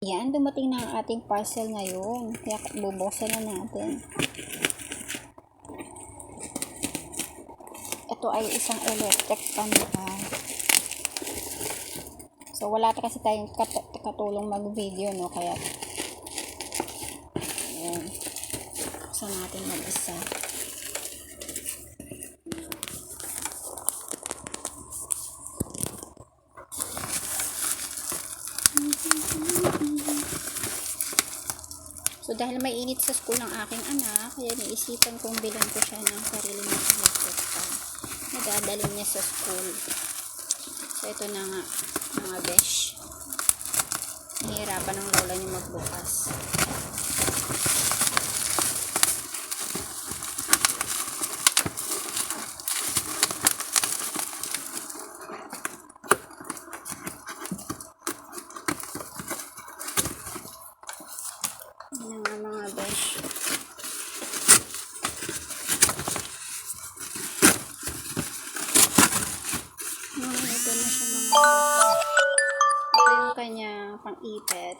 Yan, dumating na ang ating parcel ngayon. Kaya bubuksan na natin. Ito ay isang electric fan pa. So, wala kasi tayong katulong mag-video, no? Kaya, ayan. Buksan natin mag-isa. So, dahil may init sa school ng aking anak, kaya naisipan kong bilang ko siya ng sarili ng electric fan. Nadadalhin niya sa school. So, ito na nga, mga besh. Nahihirapan ng lola niya magbukas. Yan nga mga besh. Ito na siya mga besh. Ito yung kanya pang-ipet.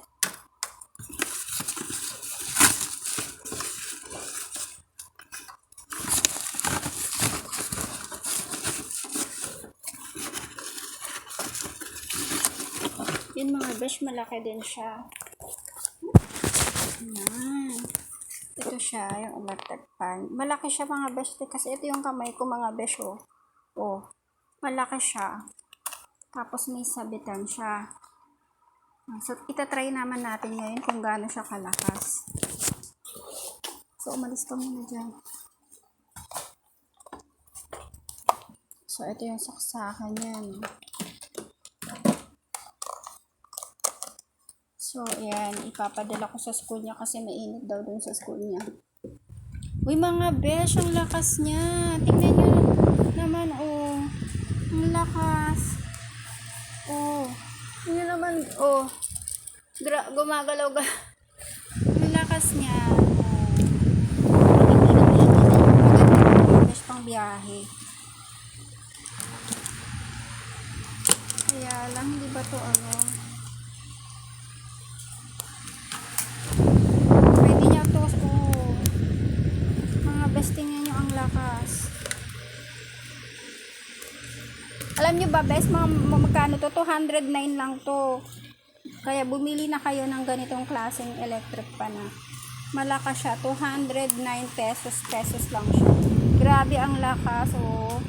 Yun mga besh, malaki din siya. Ayan. Ito siya, yung electric fan. Malaki siya mga besh, kasi ito yung kamay ko mga besh, oh. Oh, malaki siya. Tapos may sabitan siya. So, itatry naman natin ngayon kung gaano siya kalakas. So, umalis ka muna dyan. So, ito yung saksakan yan. So, ayan. Ipapadala ko sa school niya kasi mainit daw dun sa school niya. Uy, mga besh, ang lakas niya. Tingnan nyo naman, oh. Ang lakas. Oh. Yun naman, oh. Gumagalaw ga. Ang lakas niya. Oh. Besh pang biyahe. Kaya lang, hindi ba to ano? Pwede niya to, oh. Mga besh, tingnan nyo ang lakas. Alam nyo ba, best, magkano to? 209 lang to. Kaya bumili na kayo ng ganitong klaseng electric pan na. Malakas siya. 209 pesos lang siya. Grabe ang lakas, oh.